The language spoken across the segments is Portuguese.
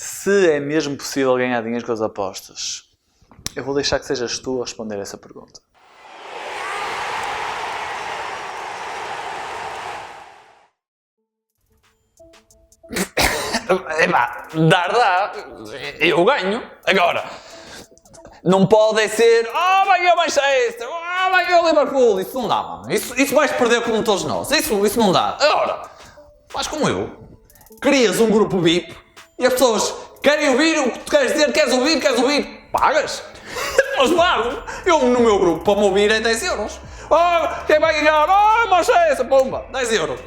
Se é mesmo possível ganhar dinheiro com as apostas, eu vou deixar que sejas tu a responder essa pergunta. Dá. Eu ganho. Agora, não pode ser, vai ganhar o Manchester, vai ganhar o Liverpool. Isso não dá, mano. Isso vais perder como todos nós. Isso não dá. Agora, faz como eu. Crias um grupo VIP e as pessoas querem ouvir o que tu queres dizer, queres ouvir, pagas. Mas pago. Eu no meu grupo, para me ouvir, é 10 euros. Quem vai ganhar? Manchester, pomba, 10 euros.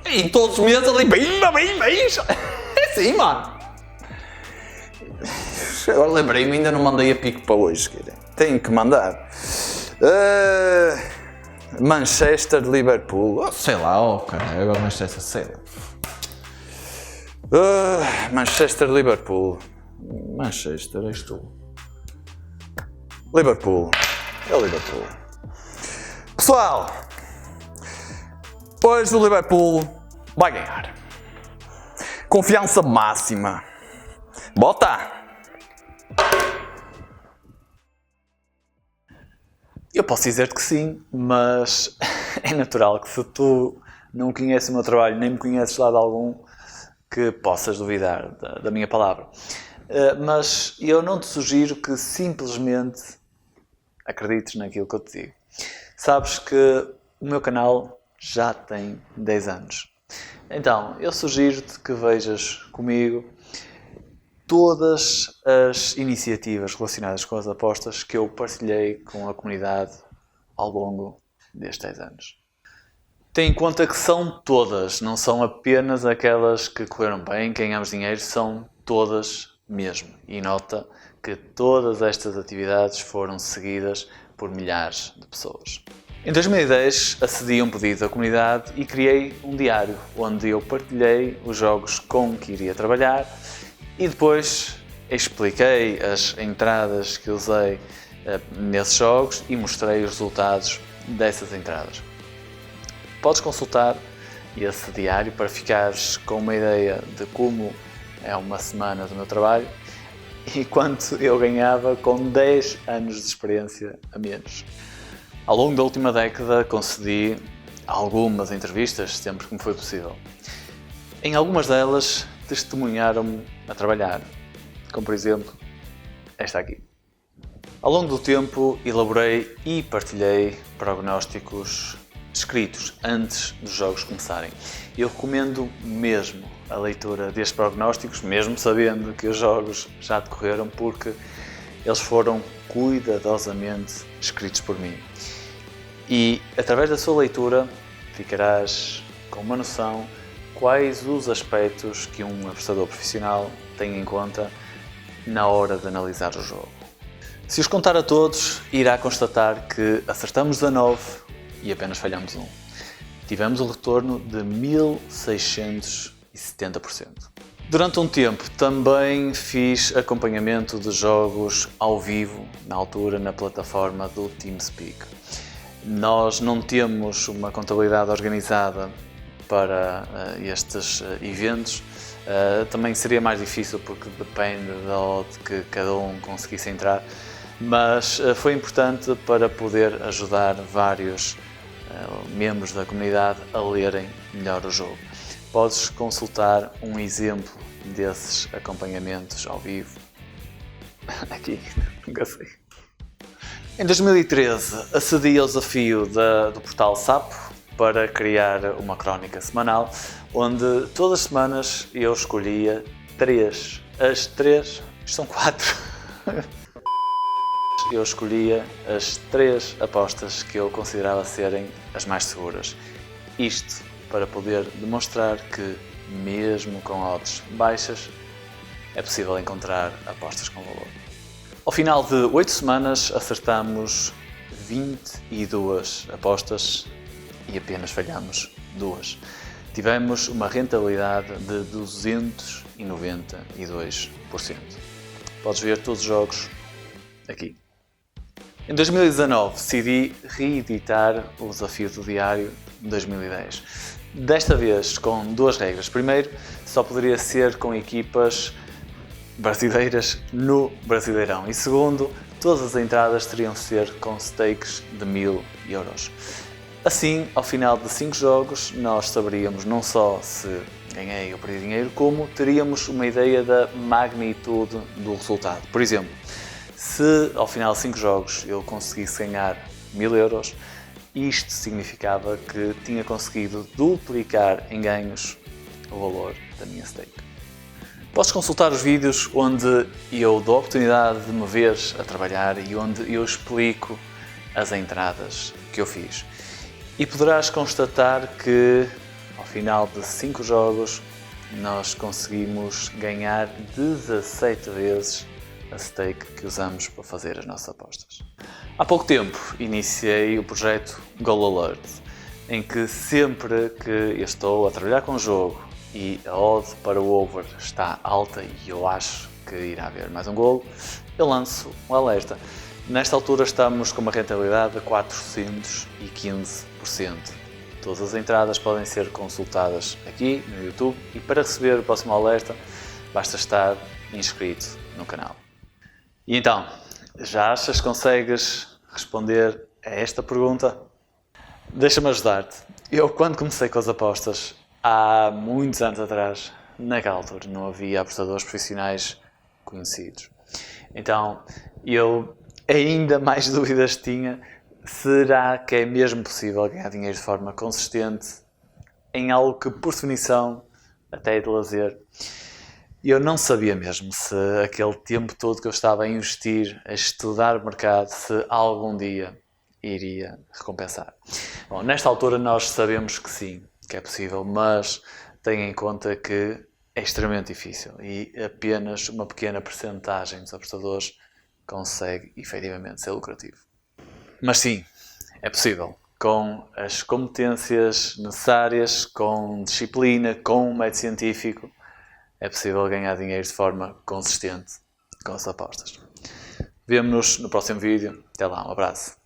E todos os meses ali, bem. É assim, mano. Agora lembrei-me, ainda não mandei a pico para hoje, tenho que mandar. Manchester, Liverpool, sei lá, cara, agora Manchester, sei lá. Manchester, Liverpool. Manchester, és tu. Liverpool. É o Liverpool. Pessoal, hoje o Liverpool vai ganhar. Confiança máxima. Bota! Eu posso dizer-te que sim, mas é natural que se tu não conheces o meu trabalho, nem me conheces de lado algum, que possas duvidar da minha palavra. Mas eu não te sugiro que simplesmente acredites naquilo que eu te digo. Sabes que o meu canal já tem 10 anos. Então, eu sugiro-te que vejas comigo todas as iniciativas relacionadas com as apostas que eu partilhei com a comunidade ao longo destes 10 anos. Tenha em conta que são todas, não são apenas aquelas que correram bem, que ganhamos dinheiro, são todas mesmo. E nota que todas estas atividades foram seguidas por milhares de pessoas. Em 2010 acedi a um pedido da comunidade e criei um diário onde eu partilhei os jogos com que iria trabalhar e depois expliquei as entradas que usei nesses jogos e mostrei os resultados dessas entradas. Podes consultar esse diário para ficares com uma ideia de como é uma semana do meu trabalho e quanto eu ganhava com 10 anos de experiência a menos. Ao longo da última década concedi algumas entrevistas sempre que me foi possível. Em algumas delas testemunharam-me a trabalhar, como por exemplo esta aqui. Ao longo do tempo elaborei e partilhei prognósticos escritos antes dos jogos começarem. Eu recomendo mesmo a leitura destes prognósticos, mesmo sabendo que os jogos já decorreram, porque eles foram cuidadosamente escritos por mim. E através da sua leitura ficarás com uma noção quais os aspectos que um apostador profissional tem em conta na hora de analisar o jogo. Se os contar a todos, irá constatar que acertamos 19 e apenas falhamos 1. Tivemos um retorno de 1670%. Durante um tempo também fiz acompanhamento de jogos ao vivo, na altura na plataforma do TeamSpeak. Nós não temos uma contabilidade organizada para estes eventos. Também seria mais difícil porque depende da odd que cada um conseguisse entrar, mas foi importante para poder ajudar vários membros da comunidade a lerem melhor o jogo. Podes consultar um exemplo desses acompanhamentos ao vivo aqui, nunca sei. Em 2013 acedi ao desafio do portal Sapo para criar uma crónica semanal, onde todas as semanas eu escolhia 3, são 4, eu escolhia as 3 apostas que eu considerava serem as mais seguras. Isto para poder demonstrar que, mesmo com odds baixas, é possível encontrar apostas com valor. Ao final de 8 semanas acertamos 22 apostas e apenas falhamos 2. Tivemos uma rentabilidade de 292%. Podes ver todos os jogos aqui. Em 2019 decidi reeditar o desafio do diário de 2010. Desta vez com 2 regras. Primeiro, só poderia ser com equipas brasileiras no Brasileirão. E segundo, todas as entradas teriam de ser com stakes de 1000 euros. Assim, ao final de 5 jogos, nós saberíamos não só se ganhei ou perdi dinheiro, como teríamos uma ideia da magnitude do resultado. Por exemplo, se ao final de 5 jogos eu conseguisse ganhar 1000 euros, isto significava que tinha conseguido duplicar em ganhos o valor da minha stake. Podes consultar os vídeos onde eu dou a oportunidade de me ver a trabalhar e onde eu explico as entradas que eu fiz. E poderás constatar que ao final de 5 jogos nós conseguimos ganhar 17 vezes a stake que usamos para fazer as nossas apostas. Há pouco tempo iniciei o projeto Goal Alert, em que sempre que eu estou a trabalhar com o jogo e a odd para o over está alta e eu acho que irá haver mais um golo, eu lanço um alerta. Nesta altura estamos com uma rentabilidade de 415%. Todas as entradas podem ser consultadas aqui no YouTube e para receber o próximo alerta basta estar inscrito no canal. E então, já achas que consegues responder a esta pergunta? Deixa-me ajudar-te. Eu, quando comecei com as apostas, há muitos anos atrás, naquela altura não havia apostadores profissionais conhecidos. Então, eu ainda mais dúvidas tinha. Será que é mesmo possível ganhar dinheiro de forma consistente em algo que, por definição, até é de lazer? Eu não sabia mesmo se aquele tempo todo que eu estava a investir, a estudar o mercado, se algum dia iria recompensar. Bom, nesta altura nós sabemos que sim, que é possível, mas tenha em conta que é extremamente difícil e apenas uma pequena percentagem dos apostadores consegue efetivamente ser lucrativo. Mas sim, é possível. Com as competências necessárias, com disciplina, com um método científico, é possível ganhar dinheiro de forma consistente com as apostas. Vemo-nos no próximo vídeo. Até lá, um abraço.